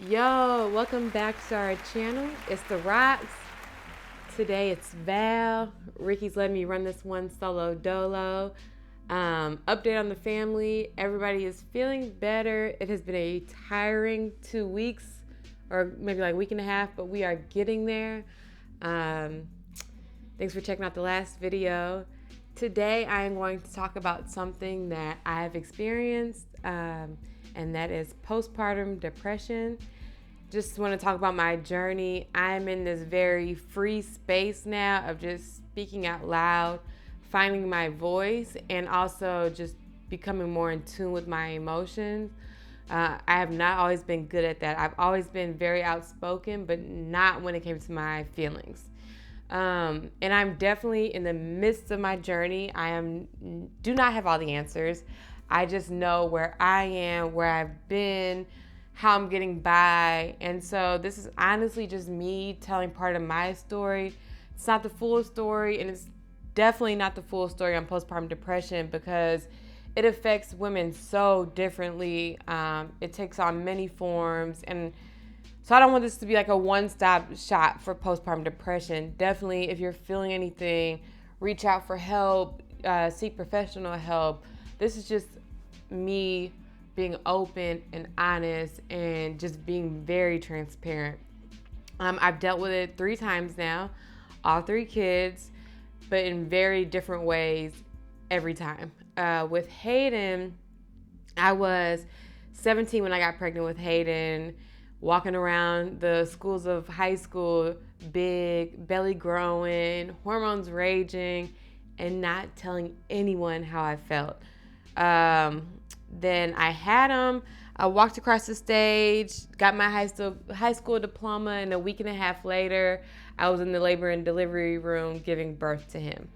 Yo, welcome back to our channel. It's The Rocks. Today it's Val. Ricky's letting me run this one solo dolo. Update on the family. Everybody is feeling better. It has been a tiring 2 weeks, or maybe like a week and a half, but we are getting there. Thanks for checking out the last video. Today I am going to talk about something that I've experienced, and that is postpartum depression. Just want to talk about my journey. I'm in this very free space now of just speaking out loud, finding my voice, and also just becoming more in tune with my emotions. I have not always been good at that. I've always been very outspoken, but not when it came to my feelings. And I'm definitely in the midst of my journey. Do not have all the answers. I just know where I am, where I've been, how I'm getting by. And so this is honestly just me telling part of my story. It's not the full story, and it's definitely not the full story on postpartum depression because it affects women so differently. It takes on many forms, and so I don't want this to be like a one-stop shop for postpartum depression. Definitely, if you're feeling anything, reach out for help, seek professional help. This is just me being open and honest and just being very transparent. I've dealt with it 3 times now, all 3 kids, but in very different ways every time. With Hayden, I was 17 when I got pregnant with Hayden, walking around the schools of high school, big, belly growing, hormones raging, and not telling anyone how I felt. Then I had him. I walked across the stage, got my high school diploma, and a week and a half later, I was in the labor and delivery room giving birth to him.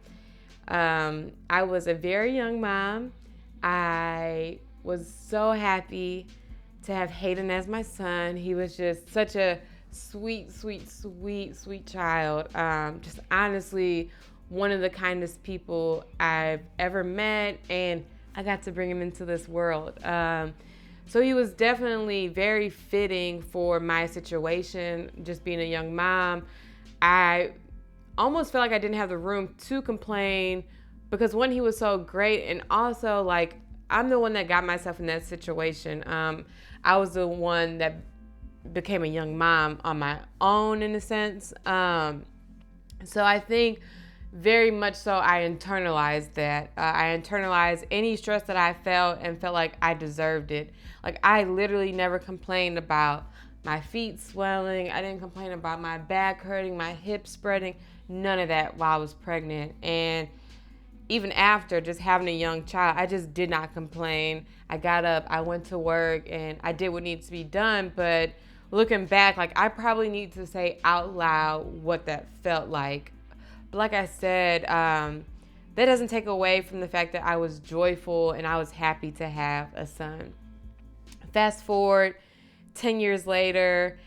I was a very young mom. I was so happy to have Hayden as my son. He was just such a sweet child. Just honestly, one of the kindest people I've ever met, and I got to bring him into this world. So he was definitely very fitting for my situation, just being a young mom. I almost felt like I didn't have the room to complain because one, he was so great, and also like I'm the one that got myself in that situation. I was the one that became a young mom on my own in a sense. So I think very much so I internalized that. I internalized any stress that I felt and felt like I deserved it. Like I literally never complained about my feet swelling. I didn't complain about my back hurting, my hips spreading, none of that while I was pregnant. And even after just having a young child, I just did not complain. I got up, I went to work, and I did what needs to be done. But looking back, like I probably need to say out loud what that felt like. But like I said, that doesn't take away from the fact that I was joyful and I was happy to have a son. Fast forward 10 years later,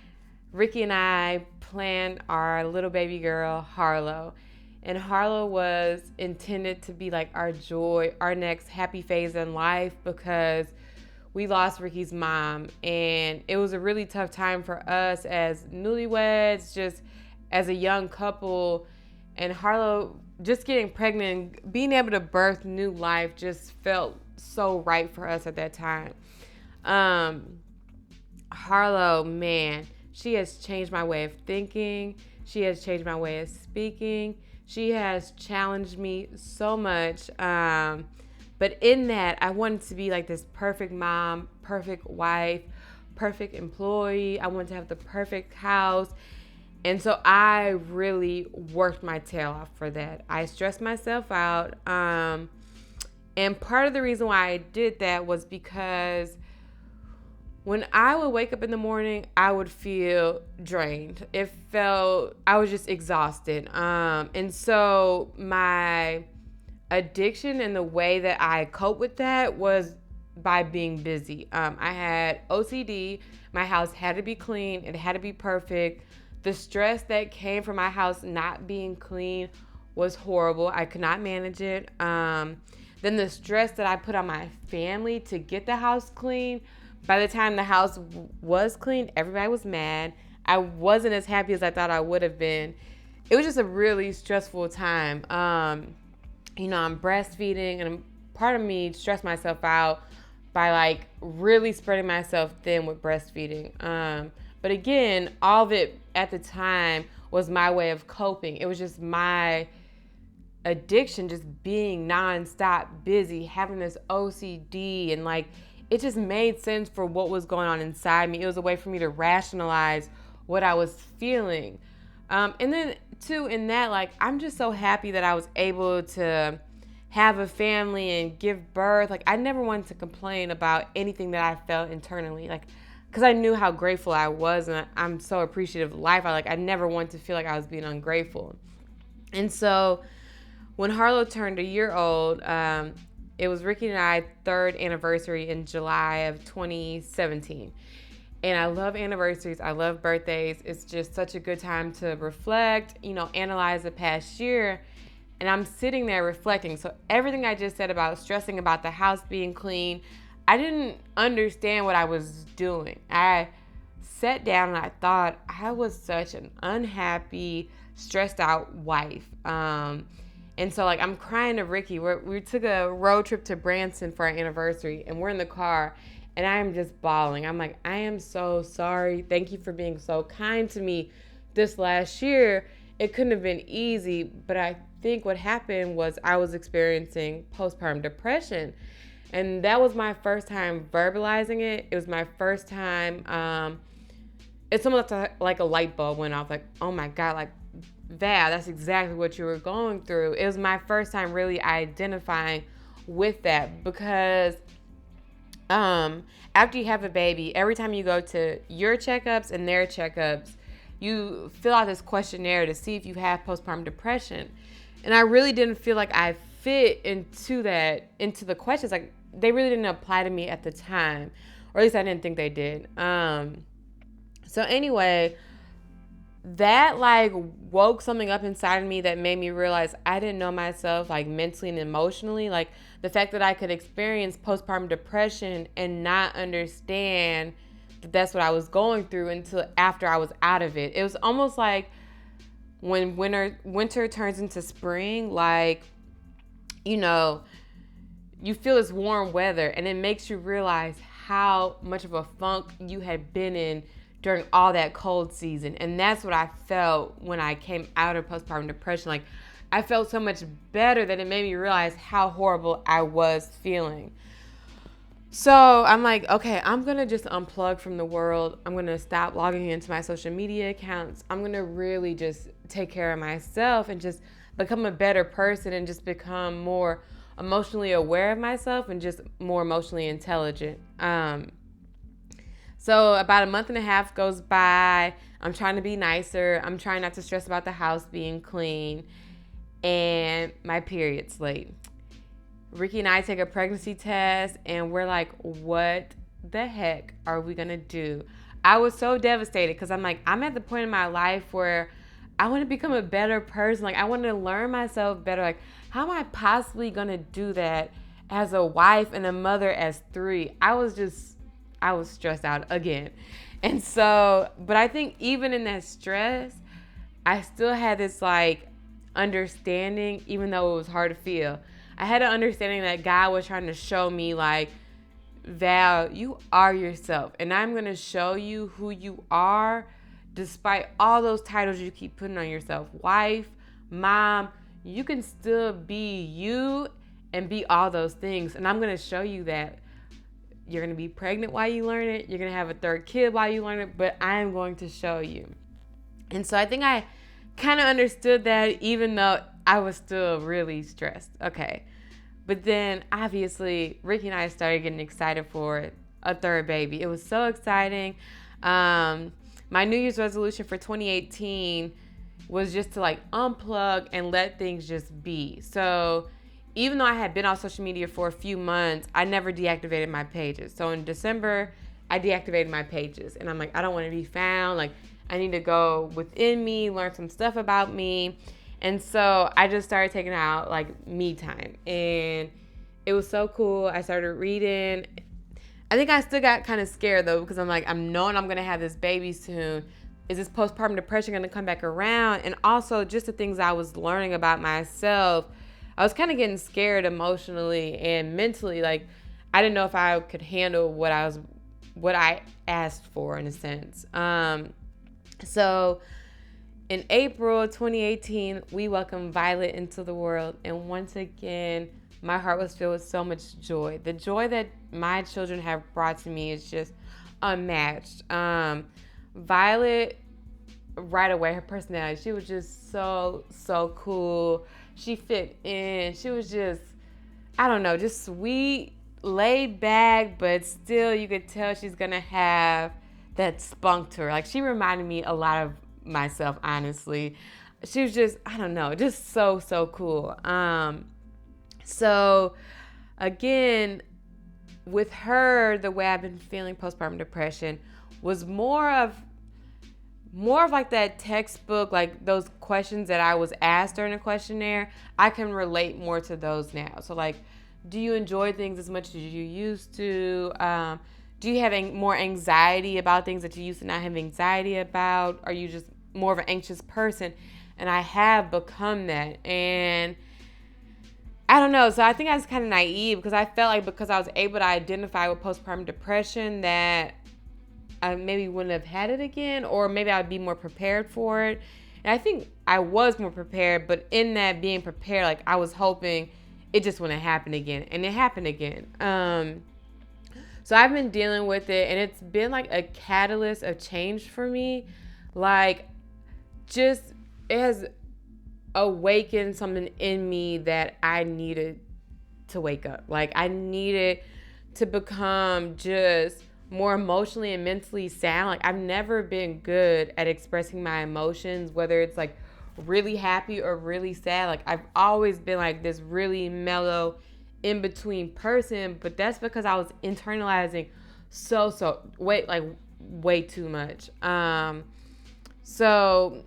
Ricky and I planned our little baby girl, Harlow. And Harlow was intended to be like our joy, our next happy phase in life because we lost Ricky's mom. And it was a really tough time for us as newlyweds, just as a young couple. And Harlow just getting pregnant, being able to birth new life just felt so right for us at that time. Harlow, man, she has changed my way of thinking. She has changed my way of speaking. She has challenged me so much. But in that, I wanted to be like this perfect mom, perfect wife, perfect employee. I wanted to have the perfect house. And so I really worked my tail off for that. I stressed myself out. And part of the reason why I did that was because when I would wake up in the morning, I would feel drained. I was just exhausted. And so my addiction and the way that I cope with that was by being busy. I had OCD. My house had to be clean. It had to be perfect. The stress that came from my house not being clean was horrible. I could not manage it. Then the stress that I put on my family to get the house clean By the time the house was clean, everybody was mad. I wasn't as happy as I thought I would have been. It was just a really stressful time. I'm breastfeeding, and part of me stressed myself out by like really spreading myself thin with breastfeeding. But again, all of it at the time was my way of coping. It was just my addiction, just being nonstop busy, having this OCD, and like it just made sense for what was going on inside me. It was a way for me to rationalize what I was feeling. And then too, in that, like, I'm just so happy that I was able to have a family and give birth. Like, I never wanted to complain about anything that I felt internally, like, because I knew how grateful I was, and I'm so appreciative of life. I never wanted to feel like I was being ungrateful. And so when Harlow turned a year old, it was Ricky and I's third anniversary in July of 2017. And I love anniversaries. I love birthdays. It's just such a good time to reflect, analyze the past year. And I'm sitting there reflecting. So everything I just said about stressing about the house being clean, I didn't understand what I was doing. I sat down and I thought I was such an unhappy, stressed out wife. And so, I'm crying to Ricky. We took a road trip to Branson for our anniversary, and we're in the car, and I'm just bawling. I'm like, I am so sorry. Thank you for being so kind to me this last year. It couldn't have been easy, but I think what happened was I was experiencing postpartum depression, and that was my first time verbalizing it. It was my first time. It's almost like a light bulb went off. Like, oh my God, like, that's exactly what you were going through. It was my first time really identifying with that, because after you have a baby, every time you go to your checkups and their checkups, you fill out this questionnaire to see if you have postpartum depression. And I really didn't feel like I fit into the questions. Like, they really didn't apply to me at the time, or at least I didn't think they did. So anyway, that woke something up inside of me that made me realize I didn't know myself mentally and emotionally. Like, the fact that I could experience postpartum depression and not understand that that's what I was going through until after I was out of it. It was almost like when winter turns into spring, you feel this warm weather, and it makes you realize how much of a funk you had been in during all that cold season. And that's what I felt when I came out of postpartum depression. Like, I felt so much better that it made me realize how horrible I was feeling. So I'm like, okay, I'm going to just unplug from the world. I'm going to stop logging into my social media accounts. I'm going to really just take care of myself and just become a better person and just become more emotionally aware of myself and just more emotionally intelligent. So about a month and a half goes by. I'm trying to be nicer. I'm trying not to stress about the house being clean. And my period's late. Ricky and I take a pregnancy test, and we're like, what the heck are we going to do? I was so devastated because I'm at the point in my life where I want to become a better person. Like, I want to learn myself better. Like, how am I possibly going to do that as a wife and a mother as 3? I was stressed out again. And so, but I think even in that stress, I still had this understanding, even though it was hard to feel. I had an understanding that God was trying to show me Val, you are yourself, and I'm going to show you who you are despite all those titles you keep putting on yourself. Wife, mom, you can still be you and be all those things. And I'm going to show you that. You're going to be pregnant while you learn it. You're going to have a third kid while you learn it, but I am going to show you. And so I think I kind of understood that, even though I was still really stressed. Okay. But then obviously Ricky and I started getting excited for a third baby. It was so exciting. My New Year's resolution for 2018 was just to unplug and let things just be. So even though I had been on social media for a few months, I never deactivated my pages. So in December, I deactivated my pages. And I'm like, I don't want to be found. I need to go within me, learn some stuff about me. And so I just started taking out me time. And it was so cool. I started reading. I think I still got kind of scared though, because I'm like, I'm knowing I'm going to have this baby soon. Is this postpartum depression going to come back around? And also just the things I was learning about myself, I was kind of getting scared emotionally and mentally. Like, I didn't know if I could handle what I asked for, in a sense. So in April 2018, we welcomed Violet into the world. And once again, my heart was filled with so much joy. The joy that my children have brought to me is just unmatched. Violet, right away, her personality, she was just so cool. She fit in. She was just, I don't know, just sweet, laid back, but still you could tell she's going to have that spunk to her. Like, she reminded me a lot of myself, honestly. She was just, I don't know, just so cool. So again, with her, the way I've been feeling postpartum depression was more of like that textbook, like those questions that I was asked during the questionnaire. I can relate more to those now. So like, do you enjoy things as much as you used to? Do you have more anxiety about things that you used to not have anxiety about? Are you just more of an anxious person? And I have become that. And I don't know. So I think I was kind of naive, because I felt like because I was able to identify with postpartum depression that I maybe wouldn't have had it again, or maybe I'd be more prepared for it. And I think I was more prepared, but in that being prepared, like, I was hoping it just wouldn't happen again. And it happened again. So I've been dealing with it, and it's been like a catalyst of change for me. Like, just, it has awakened something in me that I needed to wake up. Like, I needed to become just more emotionally and mentally sound. Like, I've never been good at expressing my emotions, whether it's like really happy or really sad. Like, I've always been like this really mellow in between person, but that's because I was internalizing way too much. So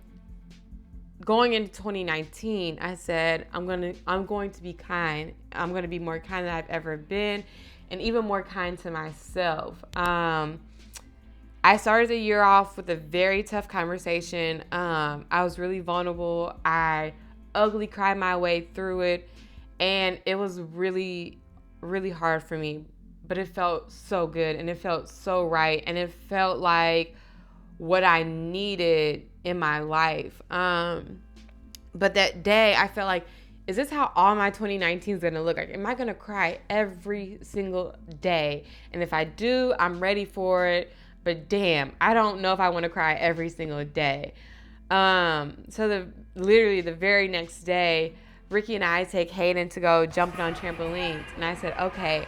going into 2019, I said, I'm going to be kind. I'm going to be more kind than I've ever been, and even more kind to myself. I started the year off with a very tough conversation. I was really vulnerable. I ugly cried my way through it, and it was really, really hard for me, but it felt so good, and it felt so right, and it felt like what I needed in my life. But that day I felt like, is this how all my 2019 is going to look like? Am I going to cry every single day? And if I do, I'm ready for it. But damn, I don't know if I want to cry every single day. So literally the very next day, Ricky and I take Hayden to go jumping on trampolines. And I said, okay,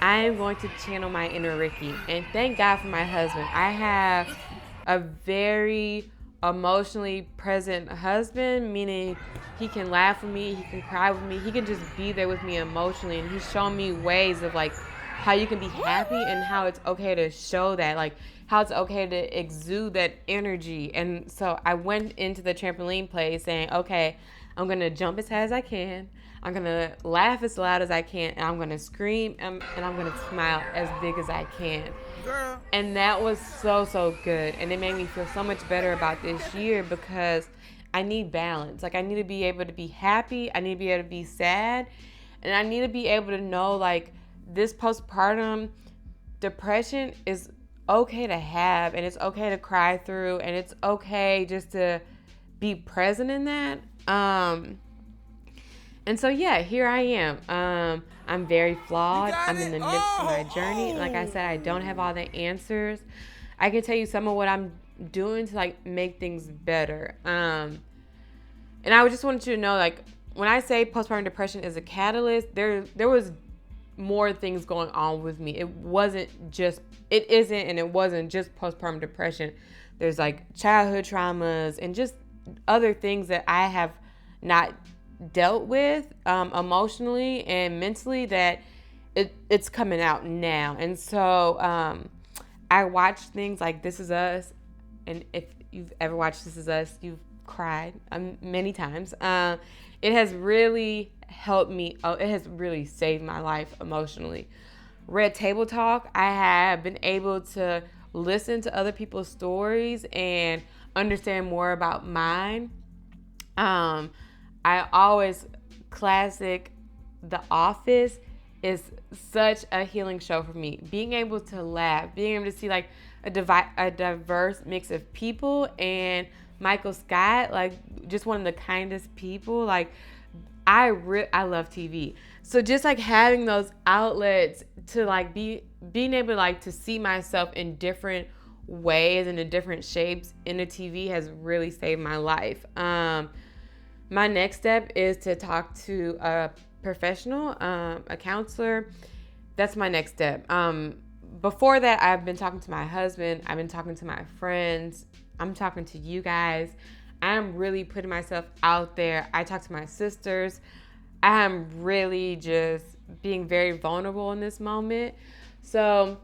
I am going to channel my inner Ricky. And thank God for my husband. I have a very emotionally present husband, meaning he can laugh with me, he can cry with me, he can just be there with me emotionally. And he's shown me ways of like how you can be happy and how it's okay to show that, like how it's okay to exude that energy. And so I went into the trampoline place saying, okay, I'm going to jump as high as I can, I'm going to laugh as loud as I can, and I'm going to scream, and I'm going to smile as big as I can. Girl. And that was so good. And it made me feel so much better about this year, because I need balance. Like, I need to be able to be happy, I need to be able to be sad, and I need to be able to know, like, this postpartum depression is okay to have, and it's okay to cry through, and it's okay just to be present in that. And so, yeah, here I am. I'm very flawed. I'm in the midst of my journey. Like I said, I don't have all the answers. I can tell you some of what I'm doing to, like, make things better. And I just wanted you to know, like, when I say postpartum depression is a catalyst, there was more things going on with me. It wasn't just postpartum depression. There's, like, childhood traumas and just other things that I have not dealt with emotionally and mentally that it's coming out now. And so I watched things like This Is Us, and if you've ever watched This Is Us, you've cried many times. It has really helped me. It has really saved my life emotionally. Red Table Talk, I have been able to listen to other people's stories and understand more about mine. Um, I always classic The Office is such a healing show for me. Being able to laugh, being able to see like a diverse mix of people, and Michael Scott, like just one of the kindest people. Like I love TV. So just like having those outlets to like being able to like to see myself in different ways and in different shapes in the TV has really saved my life. My next step is to talk to a professional, a counselor. That's my next step. Before that, I've been talking to my husband. I've been talking to my friends. I'm talking to you guys. I'm really putting myself out there. I talk to my sisters. I am really just being very vulnerable in this moment. So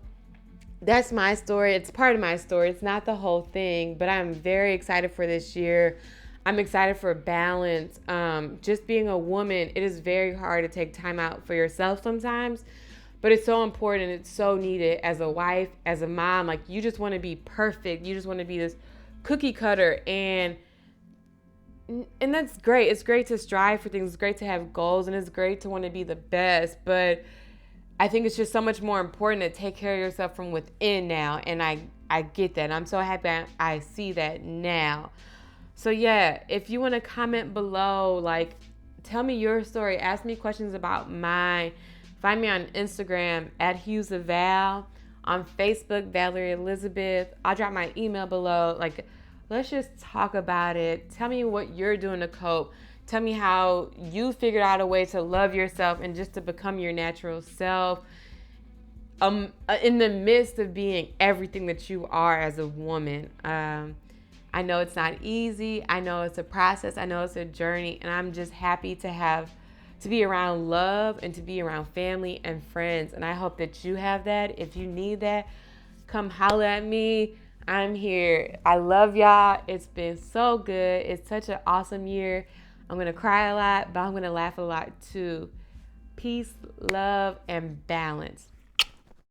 that's my story. It's part of my story. It's not the whole thing, but I'm very excited for this year. I'm excited for balance. Just being a woman, it is very hard to take time out for yourself sometimes, but it's so important. It's so needed as a wife, as a mom. Like, you just want to be perfect. You just want to be this cookie cutter, and that's great. It's great to strive for things. It's great to have goals, and it's great to want to be the best. But I think it's just so much more important to take care of yourself from within now. And I get that. And I'm so happy I see that now. So yeah, if you want to comment below, like tell me your story, ask me questions about mine. Find me on Instagram at Hughes of Val, on Facebook, Valerie Elizabeth. I'll drop my email below. Like, let's just talk about it. Tell me what you're doing to cope. Tell me how you figured out a way to love yourself and just to become your natural self. In the midst of being everything that you are as a woman. I know it's not easy. I know it's a process. I know it's a journey. And I'm just happy to be around love and to be around family and friends. And I hope that you have that. If you need that, come holler at me. I'm here. I love y'all. It's been so good. It's such an awesome year. I'm going to cry a lot, but I'm going to laugh a lot too. Peace, love, and balance.